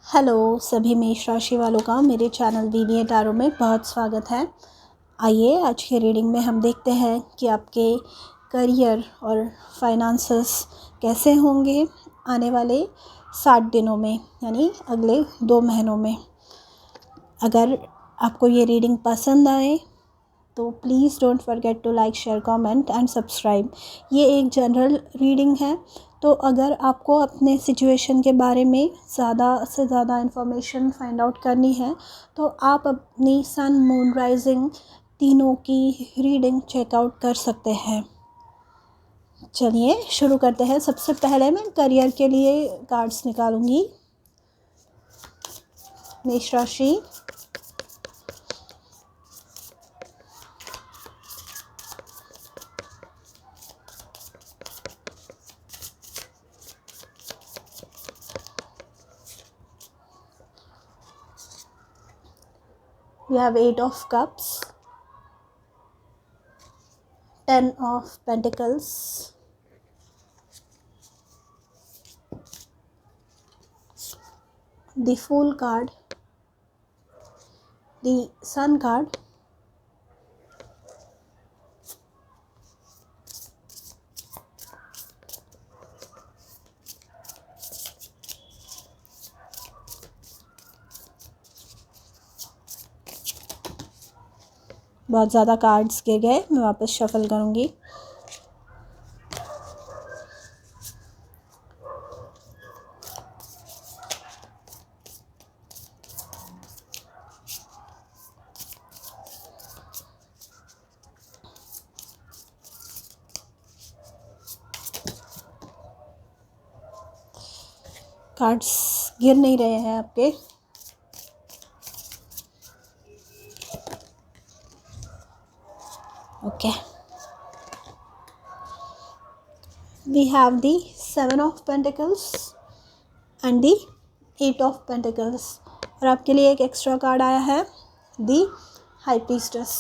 Hello सभी मेष राशि वालों का मेरे चैनल बीबीए टैरो में बहुत स्वागत है। आइए आज की रीडिंग में हम देखते हैं कि आपके करियर और फाइनेंसेस कैसे होंगे आने वाले 60 दिनों में, यानी अगले 2 महीनों में। अगर आपको ये रीडिंग पसंद आए तो please don't forget to like, share, comment and subscribe. ये एक जनरल रीडिंग है, तो अगर आपको अपने सिचुएशन के बारे में ज़्यादा से ज़्यादा इन्फॉर्मेशन फाइंड आउट करनी है तो आप अपनी सन, मून, राइजिंग तीनों की रीडिंग चेकआउट कर सकते हैं। चलिए शुरू करते हैं। सबसे पहले मैं करियर के लिए कार्ड्स निकालूंगी। मेष राशि, we have 8 of cups, 10 of pentacles, the Fool card, the Sun card, बहुत ज़्यादा कार्ड्स गिर गए, मैं वापस शफल करूँगी। कार्ड्स गिर नहीं रहे हैं आपके। Okay, we have the 7 of pentacles and the 8 of pentacles, और आपके लिए एक एक्स्ट्रा कार्ड आया है, the High Priestess।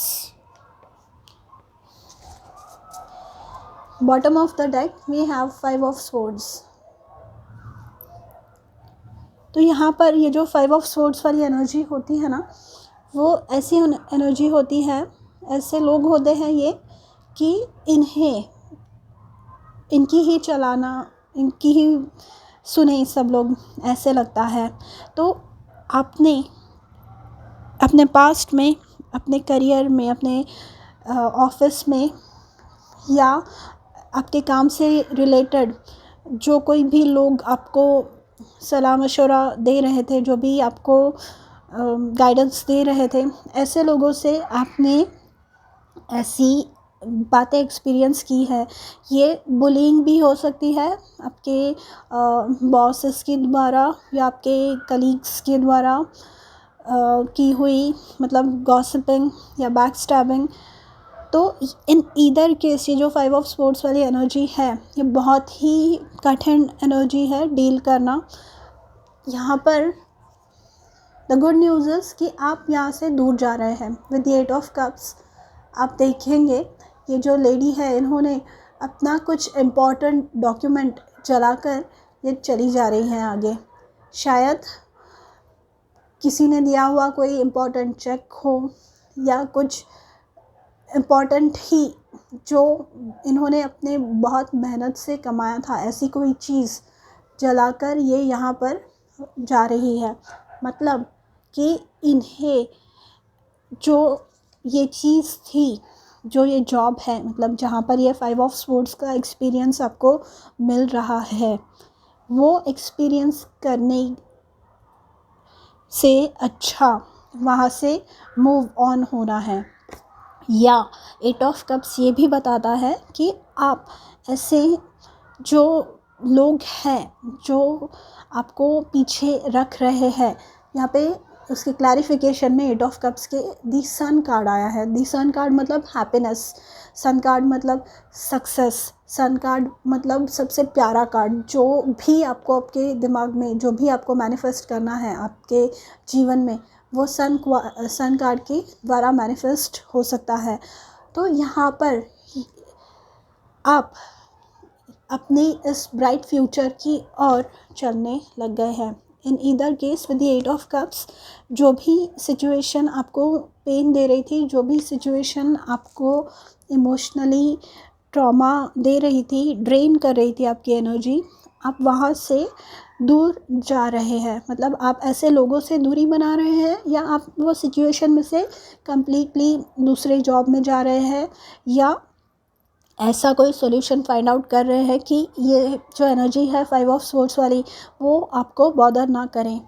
Bottom of the deck we have 5 of swords। तो यहाँ पर ये जो 5 of swords वाली एनर्जी होती है ना, वो ऐसी एनर्जी होती है, ऐसे लोग होते हैं ये कि इनकी ही चलाना, इनकी ही सुने सब लोग, ऐसे लगता है। तो आपने अपने पास्ट में, अपने करियर में, अपने ऑफिस में या आपके काम से रिलेटेड जो कोई भी लोग आपको सलाह मशवरा दे रहे थे, जो भी आपको गाइडेंस दे रहे थे, ऐसे लोगों से आपने ऐसी बातें एक्सपीरियंस की है। ये बुलिंग भी हो सकती है आपके बॉसेस के द्वारा या आपके कलीग्स के द्वारा की हुई, मतलब गॉसिपिंग या बैक स्टैबिंग। तो इन ईदर केस ये जो 5 ऑफ स्पोर्ट्स वाली एनर्जी है, ये बहुत ही कठिन एनर्जी है डील करना। यहाँ पर द गुड न्यूज़ इज़ कि आप यहाँ से दूर जा रहे हैं। विद द 8 ऑफ कप्स आप देखेंगे ये जो लेडी है, इन्होंने अपना कुछ इम्पॉर्टेंट डॉक्यूमेंट जलाकर ये चली जा रही हैं आगे। शायद किसी ने दिया हुआ कोई इम्पॉर्टेंट चेक हो या कुछ इम्पॉर्टेंट ही जो इन्होंने अपने बहुत मेहनत से कमाया था, ऐसी कोई चीज़ जलाकर ये यहाँ पर जा रही है। मतलब कि इन्हें जो ये चीज़ थी, जो ये जॉब है, मतलब जहाँ पर ये 5 ऑफ स्पोर्ट्स का एक्सपीरियंस आपको मिल रहा है, वो एक्सपीरियंस करने से अच्छा वहाँ से मूव ऑन होना है। या 8 ऑफ कप्स ये भी बताता है कि आप ऐसे जो लोग हैं जो आपको पीछे रख रहे हैं, यहाँ पे उसके क्लैरिफिकेशन में 8 ऑफ कप्स के दी सन कार्ड आया है। दी सन कार्ड मतलब हैप्पीनेस, सन कार्ड मतलब सक्सेस, सन कार्ड मतलब सबसे प्यारा कार्ड। जो भी आपको आपके दिमाग में, जो भी आपको मैनिफेस्ट करना है आपके जीवन में, वो सन कार्ड के द्वारा मैनिफेस्ट हो सकता है। तो यहाँ पर आप अपनी इस ब्राइट फ्यूचर की ओर चलने लग गए हैं। In either case with the 8 of cups, जो भी सिचुएशन आपको पेन दे रही थी, जो भी सिचुएशन आपको इमोशनली ट्रॉमा दे रही थी, ड्रेन कर रही थी आपकी एनर्जी, आप वहाँ से दूर जा रहे हैं। मतलब आप ऐसे लोगों से दूरी बना रहे हैं, या आप वो सिचुएशन में से कम्प्लीटली दूसरे जॉब में जा रहे हैं, या ऐसा कोई सॉल्यूशन फाइंड आउट कर रहे हैं कि ये जो एनर्जी है 5 ऑफ स्वॉर्ड्स वाली वो आपको बॉदर ना करें।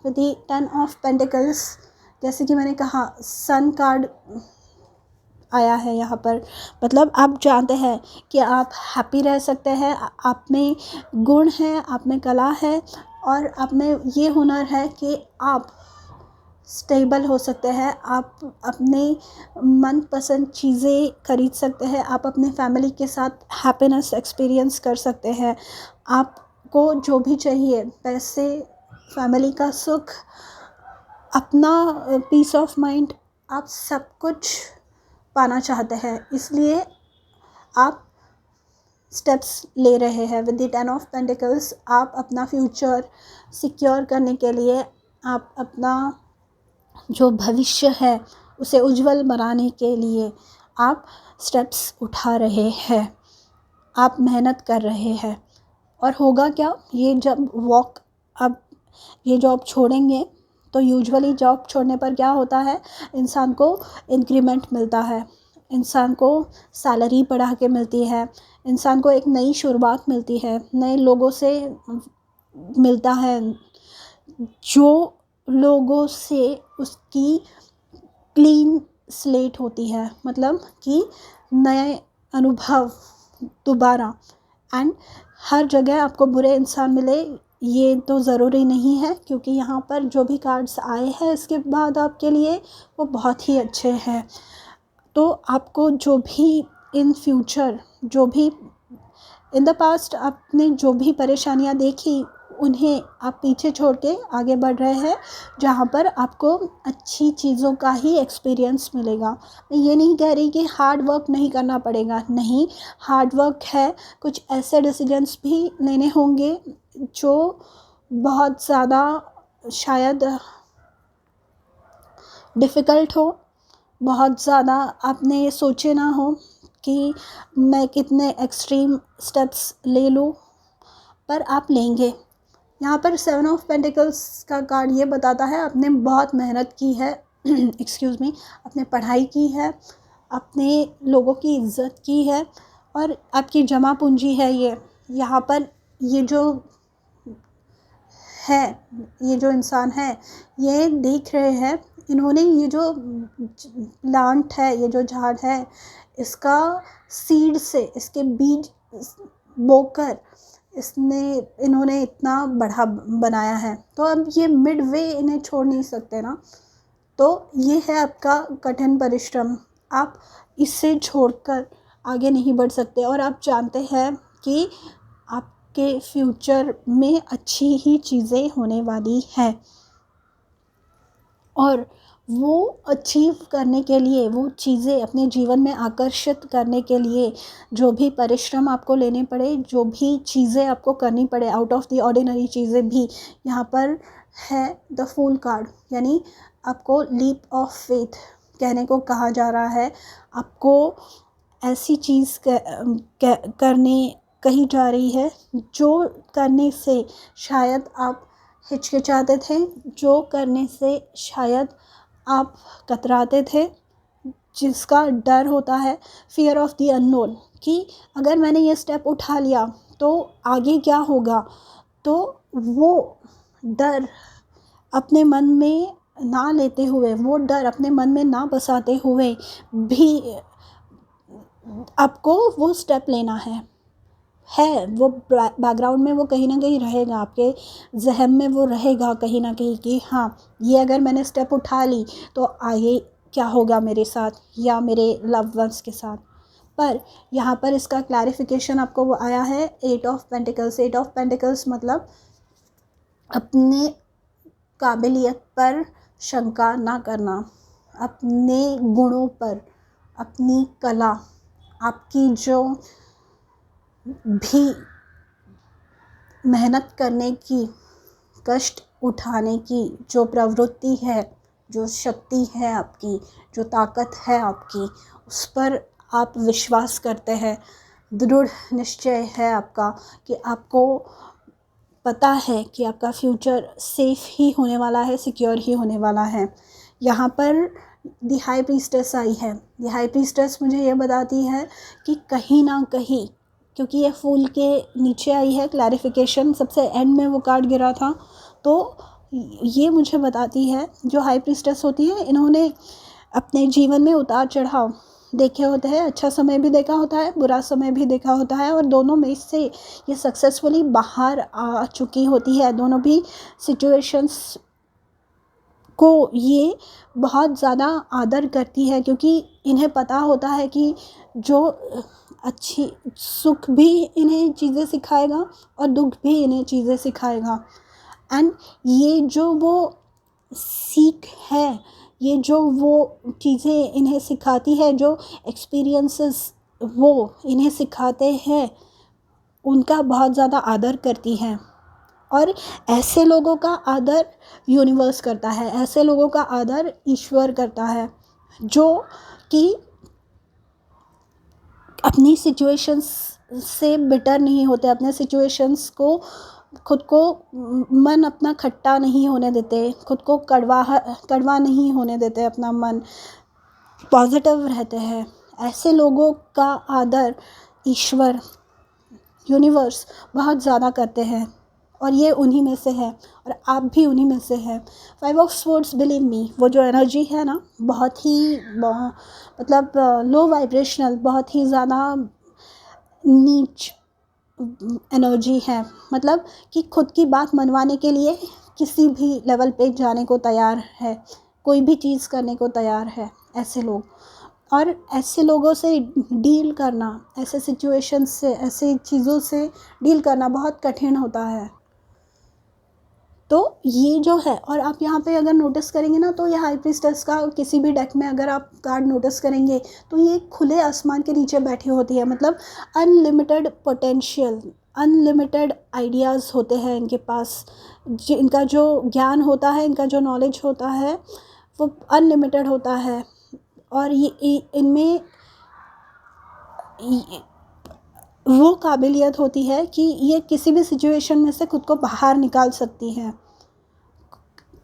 विद द 10 ऑफ पेंटिकल्स, जैसे कि मैंने कहा, सन कार्ड आया है यहाँ पर। मतलब आप जानते हैं कि आप हैप्पी रह सकते हैं, आप में गुण है, आप में कला है, और आप में ये हुनर है कि आप स्टेबल हो सकते हैं, आप अपने मनपसंद चीज़ें खरीद सकते हैं, आप अपने फैमिली के साथ हैप्पीनेस एक्सपीरियंस कर सकते हैं। आपको जो भी चाहिए, पैसे, फैमिली का सुख, अपना पीस ऑफ माइंड, आप सब कुछ पाना चाहते हैं, इसलिए आप स्टेप्स ले रहे हैं। विद द 10 ऑफ पेंटिकल्स, आप अपना फ्यूचर सिक्योर करने के लिए, आप अपना जो भविष्य है उसे उज्जवल बनाने के लिए आप स्टेप्स उठा रहे हैं, आप मेहनत कर रहे हैं। और होगा क्या, ये जब वॉक, अब ये जॉब छोड़ेंगे तो यूजुअली जॉब छोड़ने पर क्या होता है, इंसान को इंक्रीमेंट मिलता है, इंसान को सैलरी बढ़ा के मिलती है, इंसान को एक नई शुरुआत मिलती है, नए लोगों से मिलता है, जो लोगों से उसकी क्लीन स्लेट होती है, मतलब कि नए अनुभव दोबारा। एंड हर जगह आपको बुरे इंसान मिले ये तो ज़रूरी नहीं है, क्योंकि यहाँ पर जो भी कार्ड्स आए हैं इसके बाद आपके लिए वो बहुत ही अच्छे हैं। तो आपको जो भी इन फ्यूचर, जो भी इन द पास्ट आपने जो भी परेशानियाँ देखी, उन्हें आप पीछे छोड़ के आगे बढ़ रहे हैं, जहाँ पर आपको अच्छी चीज़ों का ही एक्सपीरियंस मिलेगा। मैं ये नहीं कह रही कि हार्ड वर्क नहीं करना पड़ेगा, नहीं, हार्ड वर्क है, कुछ ऐसे डिसीजंस भी लेने होंगे जो बहुत ज़्यादा शायद डिफ़िकल्ट हो, बहुत ज़्यादा आपने सोचे ना हो कि मैं कितने एक्सट्रीम स्टेप्स ले लूँ, पर आप लेंगे। यहाँ पर 7 ऑफ पेंटिकल्स का कार्ड ये बताता है आपने बहुत मेहनत की है एक्सक्यूज़ मी, आपने पढ़ाई की है, अपने लोगों की इज्जत की है, और आपकी जमा पूंजी है ये। यहाँ पर ये जो है, ये जो इंसान है, ये देख रहे हैं, इन्होंने ये जो प्लांट है, ये जो झाड़ है, इसका सीड से, इसके बीज बोकर इन्होंने इतना बड़ा बनाया है, तो अब ये मिड वे इन्हें छोड़ नहीं सकते ना। तो ये है आपका कठिन परिश्रम, आप इससे छोड़कर आगे नहीं बढ़ सकते, और आप जानते हैं कि आपके फ्यूचर में अच्छी ही चीज़ें होने वाली हैं, और वो अचीव करने के लिए, वो चीज़ें अपने जीवन में आकर्षित करने के लिए जो भी परिश्रम आपको लेने पड़े, जो भी चीज़ें आपको करनी पड़े, आउट ऑफ द ऑर्डिनरी चीज़ें भी यहाँ पर है द फूल कार्ड, यानी आपको लीप ऑफ फेथ कहने को कहा जा रहा है। आपको ऐसी चीज़ करने कही जा रही है जो करने से शायद आप हिचकिचाते थे, जो करने से शायद आप कतराते थे, जिसका डर होता है, फियर ऑफ द अननोन, कि अगर मैंने ये स्टेप उठा लिया तो आगे क्या होगा। तो वो डर अपने मन में ना लेते हुए, वो डर अपने मन में ना बसाते हुए भी आपको वो स्टेप लेना है वो बैकग्राउंड में वो कहीं ना कहीं रहेगा, आपके जहन में वो रहेगा कहीं ना कहीं कि हाँ, ये अगर मैंने स्टेप उठा ली तो आगे क्या होगा मेरे साथ या मेरे लव्ड वंस के साथ। पर यहाँ पर इसका क्लैरिफिकेशन आपको वो आया है 8 ऑफ पेंटिकल्स। 8 ऑफ पेंटिकल्स मतलब अपने काबिलियत पर शंका ना करना, अपने गुणों पर, अपनी कला, आपकी जो भी मेहनत करने की कष्ट उठाने की जो प्रवृत्ति है, जो शक्ति है आपकी, जो ताकत है आपकी, उस पर आप विश्वास करते हैं, दृढ़ निश्चय है आपका कि आपको पता है कि आपका फ्यूचर सेफ ही होने वाला है, सिक्योर ही होने वाला है। यहाँ पर दी हाई प्रीस्टेस आई है। दी हाई प्रीस्टेस मुझे ये बताती है कि कहीं ना कहीं, क्योंकि ये फूल के नीचे आई है क्लैरिफिकेशन, सबसे एंड में वो कार्ड गिरा था, तो ये मुझे बताती है जो हाई प्रीस्टेस होती है, इन्होंने अपने जीवन में उतार चढ़ाव देखे होते हैं, अच्छा समय भी देखा होता है, बुरा समय भी देखा होता है, और दोनों में से ये सक्सेसफुली बाहर आ चुकी होती है। दोनों भी सिचुएशंस को ये बहुत ज़्यादा आदर करती है, क्योंकि इन्हें पता होता है कि जो अच्छी सुख भी इन्हें चीज़ें सिखाएगा और दुख भी इन्हें चीज़ें सिखाएगा। एंड ये जो वो सीख है, ये जो वो चीज़ें इन्हें सिखाती है, जो एक्सपीरियंसेस वो इन्हें सिखाते हैं, उनका बहुत ज़्यादा आदर करती हैं। और ऐसे लोगों का आदर यूनिवर्स करता है, ऐसे लोगों का आदर ईश्वर करता है, जो कि अपनी सिचुएशंस से बिटर नहीं होते, अपने सिचुएशंस को, खुद को मन अपना खट्टा नहीं होने देते, खुद को कड़वा नहीं होने देते, अपना मन पॉजिटिव रहते हैं। ऐसे लोगों का आदर ईश्वर, यूनिवर्स बहुत ज़्यादा करते हैं, और ये उन्हीं में से है, और आप भी उन्हीं में से हैं। 5 ऑफ स्वॉर्ड्स, बिलीव मी, वो जो एनर्जी है ना, बहुत ही मतलब लो वाइब्रेशनल, बहुत ही ज़्यादा नीच एनर्जी है। मतलब कि खुद की बात मनवाने के लिए किसी भी लेवल पे जाने को तैयार है, कोई भी चीज़ करने को तैयार है ऐसे लोग। और ऐसे लोगों से डील करना, ऐसे सिचुएशंस से, ऐसे चीज़ों से डील करना बहुत कठिन होता है। तो ये जो है, और आप यहाँ पे अगर नोटिस करेंगे ना, तो ये हाई प्रीस्टेस का किसी भी डेक में अगर आप कार्ड नोटिस करेंगे, तो ये खुले आसमान के नीचे बैठी होती है। मतलब अनलिमिटेड पोटेंशियल, अनलिमिटेड आइडियाज़ होते हैं इनके पास, इनका जो ज्ञान होता है, इनका जो नॉलेज होता है, वो अनलिमिटेड होता है। और ये इनमें वो काबिलियत होती है कि ये किसी भी सिचुएशन में से खुद को बाहर निकाल सकती हैं,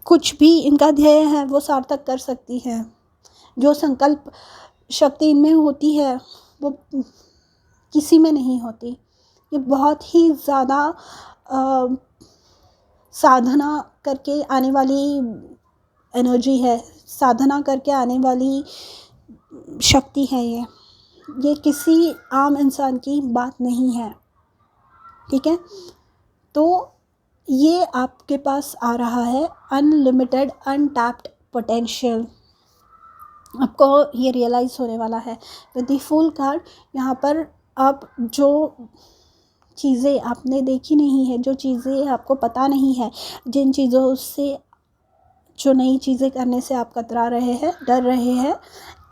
कुछ भी इनका ध्येय है वो सार्थक कर सकती हैं। जो संकल्प शक्ति इनमें होती है वो किसी में नहीं होती। ये बहुत ही ज़्यादा साधना करके आने वाली एनर्जी है, साधना करके आने वाली शक्ति है। ये किसी आम इंसान की बात नहीं है, ठीक है। तो ये आपके पास आ रहा है अनलिमिटेड अनटैप्ड पोटेंशियल, आपको ये रियलाइज़ होने वाला है विद द फुल कार्ड। यहाँ पर आप जो चीज़ें आपने देखी नहीं है, जो चीज़ें आपको पता नहीं है, जिन चीज़ों से, जो नई चीज़ें करने से आप कतरा रहे हैं, डर रहे हैं,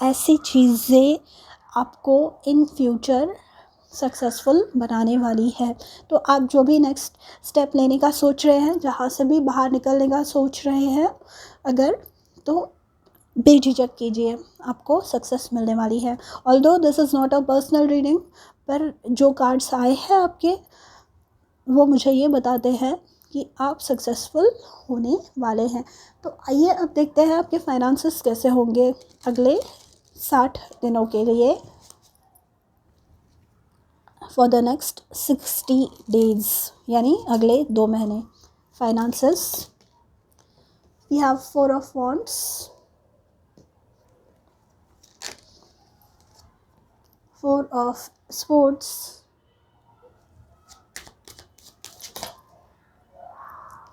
ऐसी चीज़ें आपको इन फ्यूचर सक्सेसफुल बनाने वाली है। तो आप जो भी नेक्स्ट स्टेप लेने का सोच रहे हैं, जहाँ से भी बाहर निकलने का सोच रहे हैं अगर, तो बेझिझक कीजिए, आपको सक्सेस मिलने वाली है। Although this is not a personal reading, पर जो कार्ड्स आए हैं आपके, वो मुझे ये बताते हैं कि आप सक्सेसफुल होने वाले हैं। तो आइए अब देखते हैं आपके फाइनेंसेस कैसे होंगे अगले 60 दिनों के लिए, फॉर द नेक्स्ट 60 डेज, यानी अगले 2 महीने। Finances, we have 4 of wands, 4 of swords,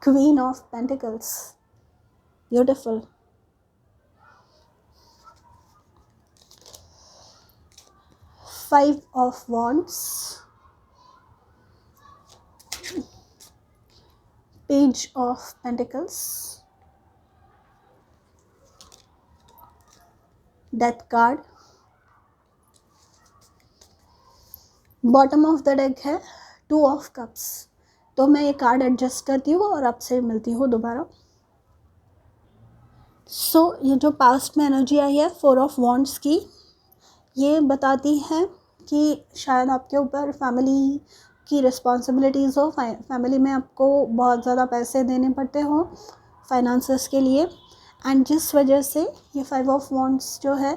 Queen of Pentacles, beautiful, 5 of Wands, Page of Pentacles, Death card, bottom of the deck है 2 of Cups। तो मैं ये कार्ड एडजस्ट करती हूँ और आपसे मिलती हूँ दोबारा। ये जो पास्ट में एनर्जी आई है 4 ऑफ वॉन्ड्स की, ये बताती है कि शायद आपके ऊपर फैमिली की रिस्पॉन्सिबिलिटीज़ हो, फैमिली में आपको बहुत ज़्यादा पैसे देने पड़ते हो फाइनेंसेस के लिए, एंड जिस वजह से ये 5 ऑफ वॉन्ड्स जो है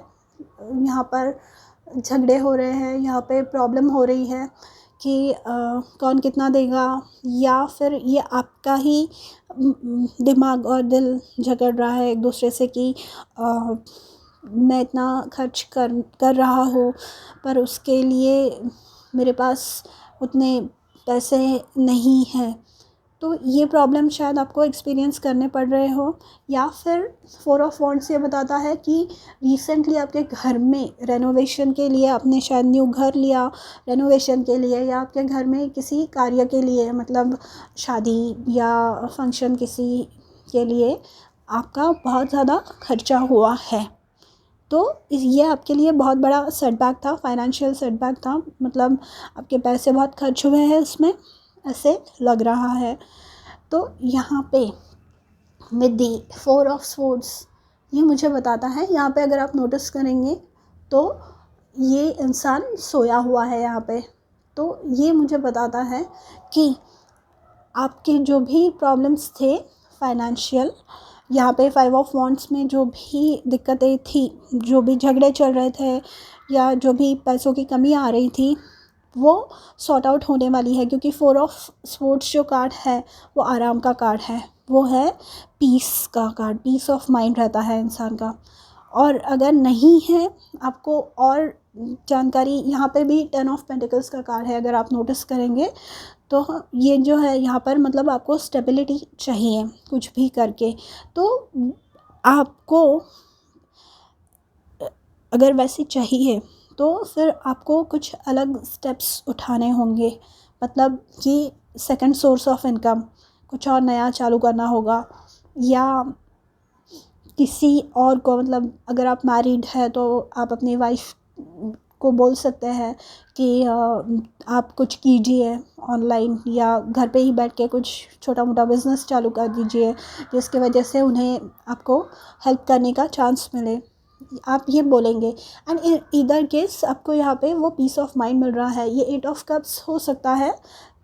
यहाँ पर झगड़े हो रहे हैं, यहाँ पे प्रॉब्लम हो रही है कि कौन कितना देगा, या फिर ये आपका ही दिमाग और दिल झगड़ रहा है एक दूसरे से कि मैं इतना खर्च कर रहा हूँ पर उसके लिए मेरे पास उतने पैसे नहीं हैं। तो ये प्रॉब्लम शायद आपको एक्सपीरियंस करने पड़ रहे हो, या फिर 4 ऑफ वॉन्ड्स ये बताता है कि रिसेंटली आपके घर में रेनोवेशन के लिए, आपने शायद न्यू घर लिया रेनोवेशन के लिए, या आपके घर में किसी कार्य के लिए, मतलब शादी या फंक्शन किसी के लिए आपका बहुत ज़्यादा खर्चा हुआ है। तो ये आपके लिए बहुत बड़ा सेटबैक था, फाइनेंशियल सेटबैक था, मतलब आपके पैसे बहुत खर्च हुए हैं इसमें, ऐसे लग रहा है। तो यहाँ पे विद द 4 ऑफ स्वॉर्ड्स ये मुझे बताता है, यहाँ पे अगर आप नोटिस करेंगे तो ये इंसान सोया हुआ है यहाँ पे। तो ये मुझे बताता है कि आपके जो भी प्रॉब्लम्स थे फाइनेंशियल, यहाँ पे 5 ऑफ वॉन्ड्स में जो भी दिक्कतें थी, जो भी झगड़े चल रहे थे, या जो भी पैसों की कमी आ रही थी, वो सॉर्ट आउट होने वाली है, क्योंकि 4 ऑफ स्वॉर्ड्स जो कार्ड है वो आराम का कार्ड है, वो है पीस का कार्ड, पीस ऑफ माइंड रहता है इंसान का। और अगर नहीं है आपको और जानकारी, यहाँ पे भी 10 ऑफ पेंटिकल्स का कार्ड है, अगर आप नोटिस करेंगे तो ये जो है यहाँ पर मतलब आपको स्टेबिलिटी चाहिए कुछ भी करके। तो आपको अगर वैसे चाहिए तो फिर आपको कुछ अलग स्टेप्स उठाने होंगे, मतलब कि सेकंड सोर्स ऑफ इनकम कुछ और नया चालू करना होगा, या किसी और को, मतलब अगर आप मैरिड है तो आप अपनी वाइफ को बोल सकते हैं कि आप कुछ कीजिए ऑनलाइन, या घर पे ही बैठ के कुछ छोटा मोटा बिज़नेस चालू कर दीजिए जिसकी वजह से उन्हें आपको हेल्प करने का चांस मिले, आप ये बोलेंगे। एंड ईदर केस आपको यहाँ पे वो पीस ऑफ माइंड मिल रहा है। ये 8 ऑफ कप्स हो सकता है,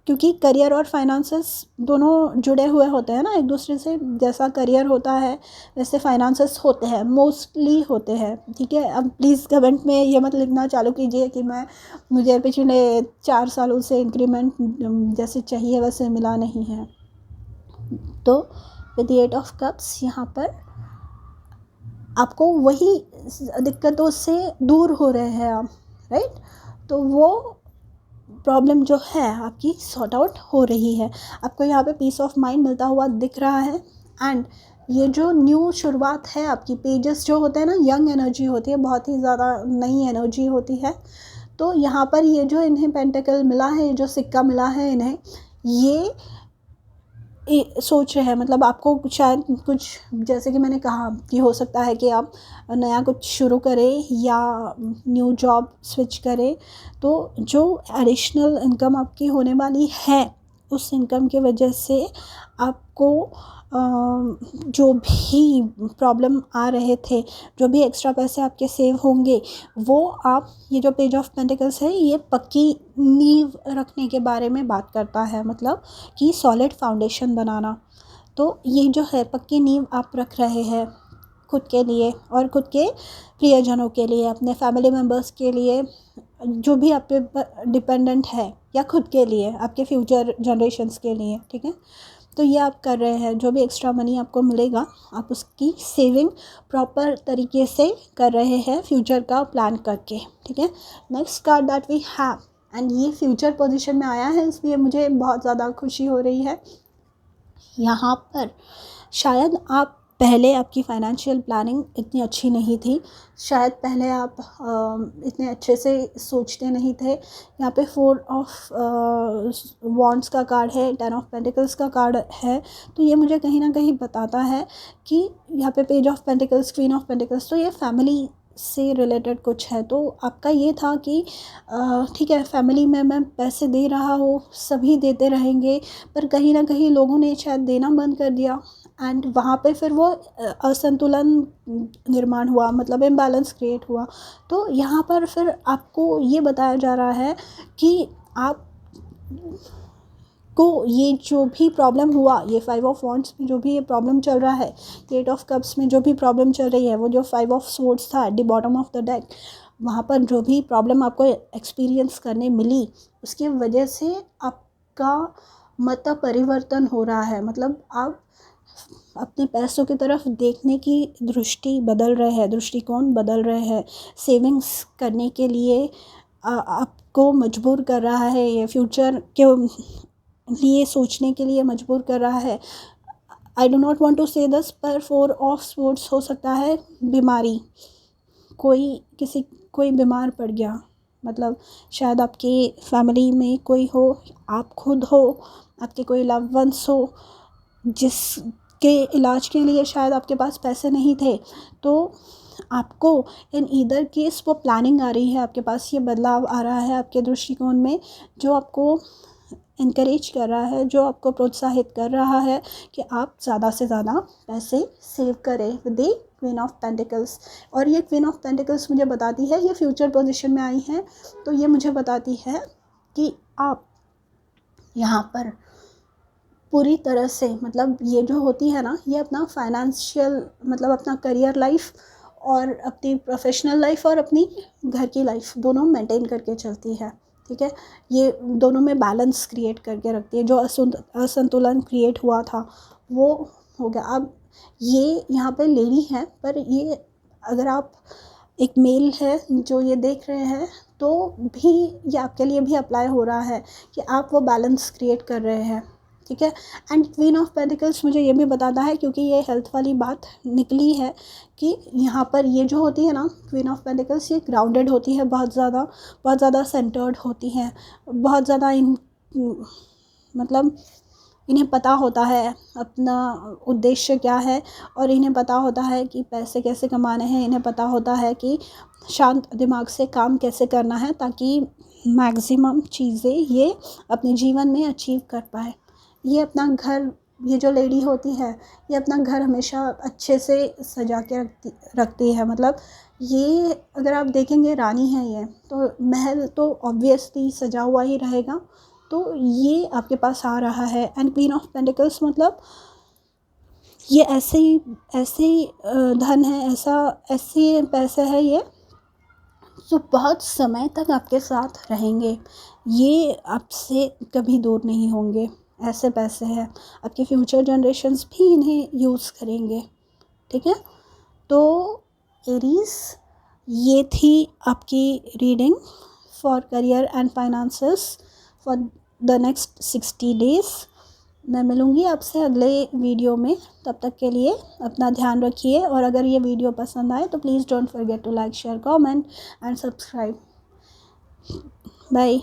क्योंकि करियर और फाइनेंसेस दोनों जुड़े हुए होते हैं ना एक दूसरे से, जैसा करियर होता है वैसे फाइनेंसेस होते हैं, मोस्टली होते हैं, ठीक है। अब प्लीज़ कमेंट में ये मत लिखना चालू कीजिए कि मुझे पिछले 4 सालों से इंक्रीमेंट जैसे चाहिए वैसे मिला नहीं है। तो विद 8 ऑफ कप्स यहाँ पर आपको वही दिक्कतों से दूर हो रहे हैं आप, राइट। तो वो प्रॉब्लम जो है आपकी सॉर्ट आउट हो रही है, आपको यहाँ पे पीस ऑफ माइंड मिलता हुआ दिख रहा है। एंड ये जो न्यू शुरुआत है आपकी, पेजेस जो होते हैं ना, यंग एनर्जी होती है, बहुत ही ज़्यादा नई एनर्जी होती है। तो यहाँ पर ये जो इन्हें पेंटिकल मिला है, जो सिक्का मिला है इन्हें, ये सोच रहे हैं, मतलब आपको शायद कुछ, जैसे कि मैंने कहा कि हो सकता है कि आप नया कुछ शुरू करें या न्यू जॉब स्विच करें, तो जो एडिशनल इनकम आपकी होने वाली है उस इनकम की वजह से आपको जो भी प्रॉब्लम आ रहे थे, जो भी एक्स्ट्रा पैसे आपके सेव होंगे, वो आप, ये जो पेज ऑफ पेंटिकल्स है ये पक्की नींव रखने के बारे में बात करता है, मतलब कि सॉलिड फाउंडेशन बनाना। तो ये जो है पक्की नींव आप रख रहे हैं खुद के लिए और खुद के प्रियजनों के लिए, अपने फैमिली मेम्बर्स के लिए, जो भी आप पे डिपेंडेंट है, या खुद के लिए, आपके फ्यूचर जनरेशन्स के लिए, ठीक है। तो ये आप कर रहे हैं, जो भी एक्स्ट्रा मनी आपको मिलेगा आप उसकी सेविंग प्रॉपर तरीके से कर रहे हैं, फ्यूचर का प्लान करके, ठीक है। Next card that we have, and ये फ्यूचर पोजीशन में आया है, इसलिए मुझे बहुत ज़्यादा खुशी हो रही है। यहाँ पर शायद आप पहले, आपकी फाइनेंशियल प्लानिंग इतनी अच्छी नहीं थी, शायद पहले आप इतने अच्छे से सोचते नहीं थे। यहाँ पे 4 ऑफ वॉन्ड्स का कार्ड है, 10 ऑफ पेंटिकल्स का कार्ड है, तो ये मुझे कहीं ना कहीं बताता है कि यहाँ पे page of pentacles, queen of pentacles, तो ये फैमिली से रिलेटेड कुछ है। तो आपका ये था कि ठीक है, फैमिली में मैं पैसे दे रहा हूँ, सभी देते रहेंगे, पर कहीं ना कहीं लोगों ने शायद देना बंद कर दिया, एंड वहाँ पे फिर वो असंतुलन निर्माण हुआ, मतलब इम्बैलेंस क्रिएट हुआ। तो यहाँ पर फिर आपको ये बताया जा रहा है कि आप को ये जो भी प्रॉब्लम हुआ, ये 5 ऑफ वॉन्ड्स में जो भी ये प्रॉब्लम चल रहा है, 8 ऑफ कप्स में जो भी प्रॉब्लम चल रही है, वो जो 5 ऑफ स्वॉर्ड्स था at the bottom of the deck, वहाँ पर जो भी प्रॉब्लम आपको एक्सपीरियंस करने मिली, उसकी वजह से आपका मत परिवर्तन हो रहा है। मतलब आप अपने पैसों की तरफ देखने की दृष्टि बदल रहे हैं, दृष्टिकोण बदल रहे हैं। सेविंग्स करने के लिए आपको मजबूर कर रहा है, ये फ्यूचर के लिए सोचने के लिए मजबूर कर रहा है। I do not want to say this, पर 4 ऑफ स्वॉर्ड्स हो सकता है बीमारी, कोई बीमार पड़ गया, मतलब शायद आपकी फैमिली में कोई हो, आप खुद हो, आपके कोई लव्ड वंस हो, जिसके इलाज के लिए शायद आपके पास पैसे नहीं थे। तो आपको इन ईदर केस वो प्लानिंग आ रही है, आपके पास ये बदलाव आ रहा है आपके दृष्टिकोण में, जो आपको इनकरेज कर रहा है, जो आपको प्रोत्साहित कर रहा है कि आप ज़्यादा से ज़्यादा पैसे सेव करें with the queen of pentacles. और ये क्वीन ऑफ पेंटिकल्स मुझे बताती है, ये फ्यूचर पोजीशन में आई है, तो ये मुझे बताती है कि आप यहाँ पर पूरी तरह से, मतलब ये जो होती है ना, ये अपना फाइनेंशियल, मतलब अपना करियर लाइफ और अपनी प्रोफेशनल लाइफ और अपनी घर की लाइफ दोनों मेंटेन करके चलती है। ठीक है, ये दोनों में बैलेंस क्रिएट करके रखती है। जो असंतुलन क्रिएट हुआ था वो हो गया। अब ये यहाँ पे लेडी है, पर ये अगर आप एक मेल है जो ये देख रहे हैं, तो भी ये आपके लिए भी अप्लाई हो रहा है कि आप वो बैलेंस क्रिएट कर रहे हैं। ठीक है, एंड क्वीन ऑफ पेंटिकल्स मुझे ये भी बताता है, क्योंकि ये हेल्थ वाली बात निकली है, कि यहाँ पर ये जो होती है ना क्वीन ऑफ पेंटिकल्स, ये ग्राउंडेड होती है, बहुत ज़्यादा सेंटर्ड होती हैं, बहुत ज़्यादा मतलब इन्हें पता होता है अपना उद्देश्य क्या है, और इन्हें पता होता है कि पैसे कैसे कमाने हैं, इन्हें पता होता है कि शांत दिमाग से काम कैसे करना है, ताकि मैक्सिमम चीज़ें ये अपने जीवन में अचीव कर पाए। ये अपना घर, ये जो लेडी होती है, ये अपना घर हमेशा अच्छे से सजा के रखती है। मतलब ये अगर आप देखेंगे, रानी है ये, तो महल तो ऑब्वियसली सजा हुआ ही रहेगा, तो ये आपके पास आ रहा है। एंड क्वीन ऑफ पेंटिकल्स मतलब ये ऐसे ही धन है, ऐसे पैसे है ये, जो बहुत समय तक आपके साथ रहेंगे, ये आपसे कभी दूर नहीं होंगे। ऐसे पैसे हैं, आपके फ्यूचर जनरेशन्स भी इन्हें यूज़ करेंगे। ठीक है, तो एरीज, ये थी आपकी reading for career and finances for the next 60 days. मैं मिलूँगी आपसे अगले वीडियो में, तब तक के लिए अपना ध्यान रखिए, और अगर ये वीडियो पसंद आए तो please don't forget to like, share, comment and subscribe. Bye.